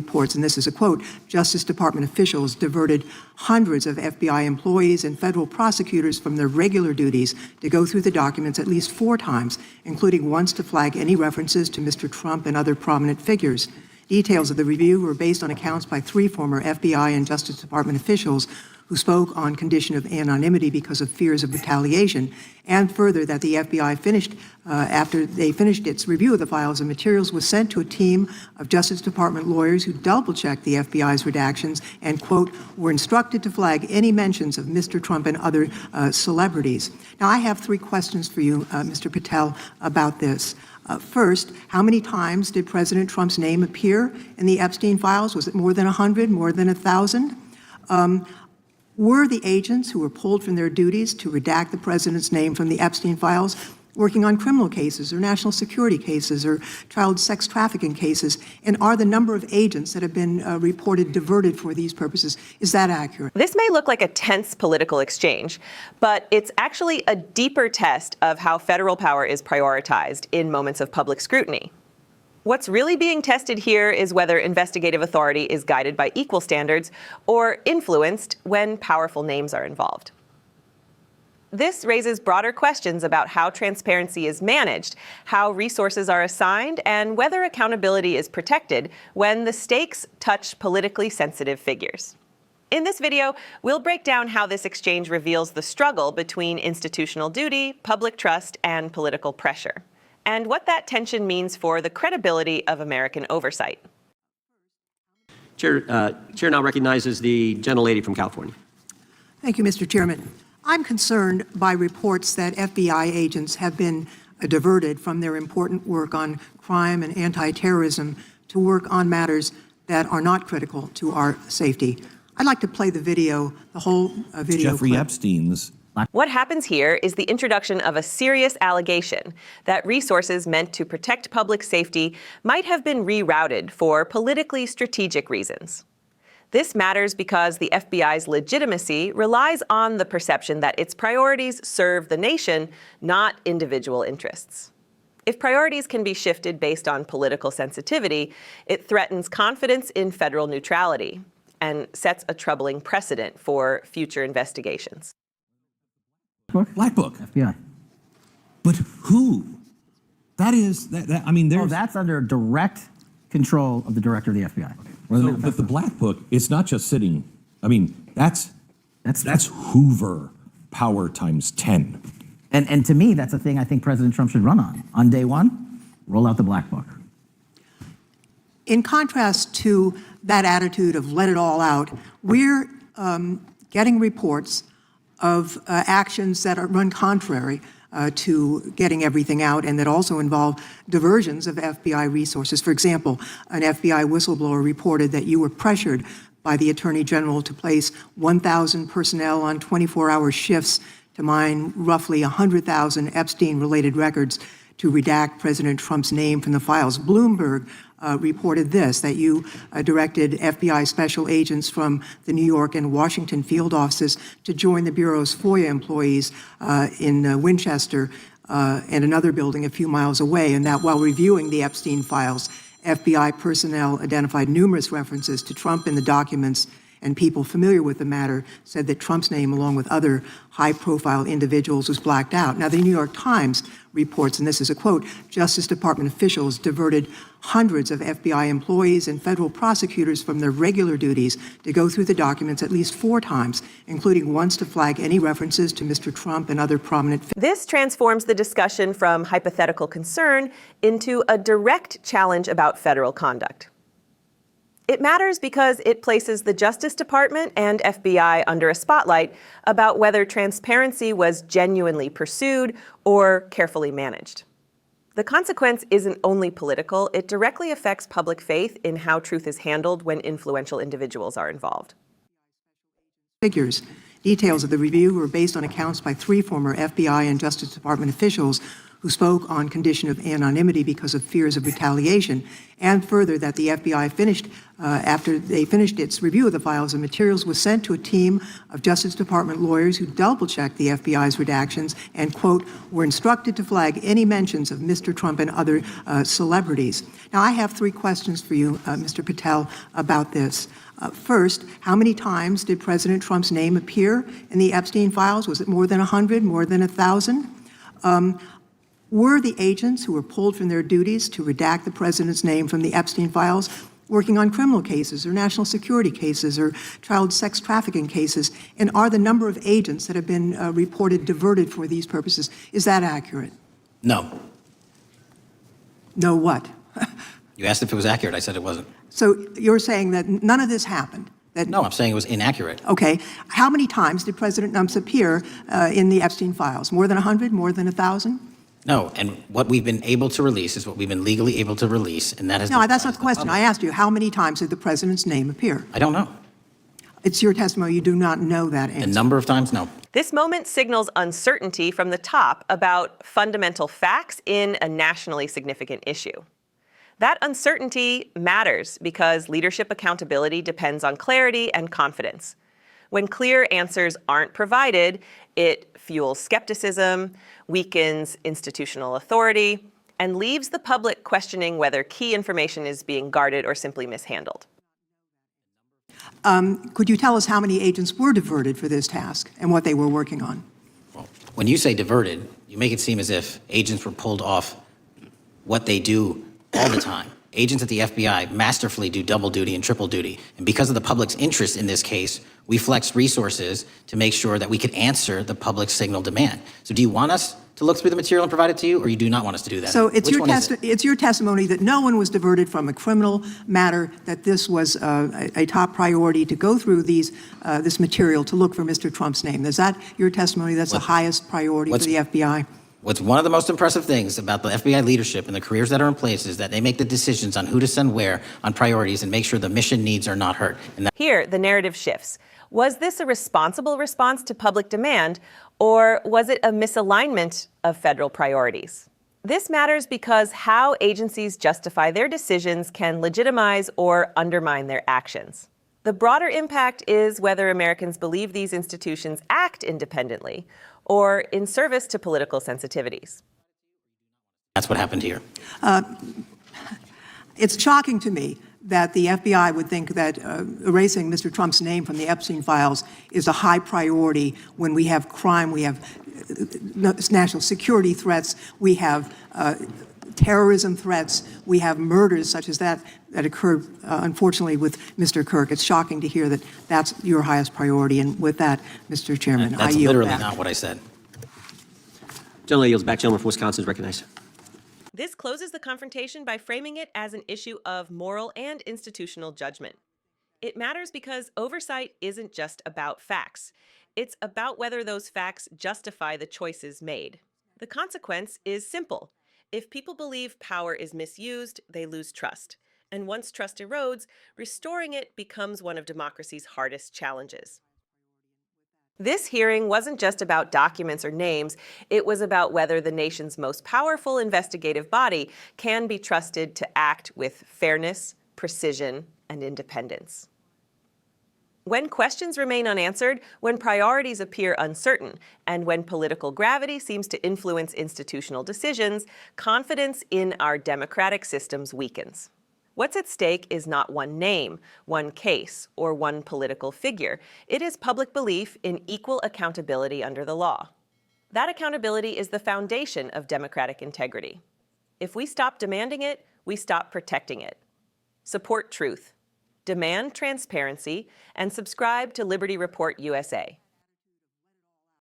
reports, and this is a quote, Justice Department officials diverted hundreds of FBI employees and federal prosecutors from their regular duties to go through the documents at least 4 times, including once to flag any references to Mr. Trump and other prominent figures. Details of the review were based on accounts by 3 former FBI and Justice Department officials who spoke on condition of anonymity because of fears of retaliation, and further that the FBI after they finished its review of the files and materials, was sent to a team of Justice Department lawyers who double-checked the FBI's redactions and, quote, were instructed to flag any mentions of Mr. Trump and other celebrities. Now, I have 3 questions for you, Mr. Patel, about this. First, how many times did President Trump's name appear in the Epstein files? Was it more than 100, more than 1,000? Were the agents who were pulled from their duties to redact the president's name from the Epstein files working on criminal cases or national security cases or child sex trafficking cases? And are the number of agents that have been reported diverted for these purposes, is that accurate? This may look like a tense political exchange, but it's actually a deeper test of how federal power is prioritized in moments of public scrutiny. What's really being tested here is whether investigative authority is guided by equal standards or influenced when powerful names are involved. This raises broader questions about how transparency is managed, how resources are assigned, and whether accountability is protected when the stakes touch politically sensitive figures. In this video, we'll break down how this exchange reveals the struggle between institutional duty, public trust, and political pressure, and what that tension means for the credibility of American oversight. Chair now recognizes the gentlelady from California. Thank you, Mr. Chairman. I'm concerned by reports that FBI agents have been diverted from their important work on crime and anti-terrorism to work on matters that are not critical to our safety. I'd like to play the video, the whole video Jeffrey clip. Epstein's. What happens here is the introduction of a serious allegation that resources meant to protect public safety might have been rerouted for politically strategic reasons. This matters because the FBI's legitimacy relies on the perception that its priorities serve the nation, not individual interests. If priorities can be shifted based on political sensitivity, it threatens confidence in federal neutrality and sets a troubling precedent for future investigations. Black Book. FBI. But who? That is, I mean, there's... Oh, that's under direct control of the director of the FBI. So, but the Black Book, it's not just sitting, I mean, that's Hoover power times 10. And to me, that's a thing I think President Trump should run on. On day one, roll out the Black Book. In contrast to that attitude of let it all out, we're getting reports of actions that run contrary to getting everything out and that also involve diversions of FBI resources. For example, an FBI whistleblower reported that you were pressured by the Attorney General to place 1,000 personnel on 24-hour shifts to mine roughly 100,000 Epstein-related records to redact President Trump's name from the files. Bloomberg reported this, that you directed FBI special agents from the New York and Washington field offices to join the Bureau's FOIA employees in Winchester and another building a few miles away, and that while reviewing the Epstein files, FBI personnel identified numerous references to Trump in the documents, and people familiar with the matter said that Trump's name, along with other high-profile individuals, was blacked out. Now, the New York Times reports, and this is a quote, Justice Department officials diverted hundreds of FBI employees and federal prosecutors from their regular duties to go through the documents at least 4 times, including once to flag any references to Mr. Trump and other prominent figures. This transforms the discussion from hypothetical concern into a direct challenge about federal conduct. It matters because it places the Justice Department and FBI under a spotlight about whether transparency was genuinely pursued or carefully managed. The consequence isn't only political, it directly affects public faith in how truth is handled when influential individuals are involved. Details of the review were based on accounts by 3 former FBI and Justice Department officials who spoke on condition of anonymity because of fears of retaliation, and further that the FBI after they finished its review of the files and materials, was sent to a team of Justice Department lawyers who double-checked the FBI's redactions and, quote, were instructed to flag any mentions of Mr. Trump and other celebrities. Now, I have 3 questions for you, Mr. Patel, about this. First, how many times did President Trump's name appear in the Epstein files? Was it more than 100, more than 1,000? Were the agents who were pulled from their duties to redact the president's name from the Epstein files working on criminal cases or national security cases or child sex trafficking cases? And are the number of agents that have been reported diverted for these purposes, is that accurate? No. No what? You asked if it was accurate. I said it wasn't. So you're saying that none of this happened? That, No, I'm saying it was inaccurate. Okay. How many times did President Trump appear in the Epstein files? More than 100? More than 1,000? No, and what we've been able to release is what we've been legally able to release, and that is... No, that's not the question. I asked you, how many times did the president's name appear? I don't know. It's your testimony. You do not know that The answer. number of times, no. This moment signals uncertainty from the top about fundamental facts in a nationally significant issue. That uncertainty matters because leadership accountability depends on clarity and confidence. When clear answers aren't provided, it fuels skepticism, weakens institutional authority, and leaves the public questioning whether key information is being guarded or simply mishandled. Could you tell us how many agents were diverted for this task and what they were working on? Well, when you say diverted, you make it seem as if agents were pulled off what they do all the time. Agents at the FBI masterfully do double duty and triple duty. And because of the public's interest in this case, we flex resources to make sure that we can answer the public's signal demand. So do you want us to look through the material and provide it to you, or you do not want us to do that? So it's Which your testimony that no one was diverted from a criminal matter, that this was a top priority to go through this material to look for Mr. Trump's name. Is that your testimony? That's the highest priority for the FBI? What's one of the most impressive things about the FBI leadership and the careers that are in place is that they make the decisions on who to send where on priorities and make sure the mission needs are not hurt. And Here, the narrative shifts. Was this a responsible response to public demand, or was it a misalignment of federal priorities? This matters because how agencies justify their decisions can legitimize or undermine their actions. The broader impact is whether Americans believe these institutions act independently or in service to political sensitivities. that's what happened here. It's shocking to me that the FBI would think that erasing Mr. Trump's name from the Epstein files is a high priority when we have crime, we have national security threats, we have terrorism threats, we have murders such as that occurred, unfortunately, with Mr. Kirk. It's shocking to hear that that's your highest priority. And with that, Mr. Chairman, I That's yield literally back. not what I said. Gentleman yields back. Gentleman from Wisconsin is recognized. This closes the confrontation by framing it as an issue of moral and institutional judgment. It matters because oversight isn't just about facts. It's about whether those facts justify the choices made. The consequence is simple. If people believe power is misused, they lose trust. And once trust erodes, restoring it becomes one of democracy's hardest challenges. This hearing wasn't just about documents or names. It was about whether the nation's most powerful investigative body can be trusted to act with fairness, precision, and independence. When questions remain unanswered, when priorities appear uncertain, and when political gravity seems to influence institutional decisions, confidence in our democratic systems weakens. What's at stake is not one name, one case, or one political figure. It is public belief in equal accountability under the law. That accountability is the foundation of democratic integrity. If we stop demanding it, we stop protecting it. Support truth. Demand transparency and subscribe to Liberty Report USA.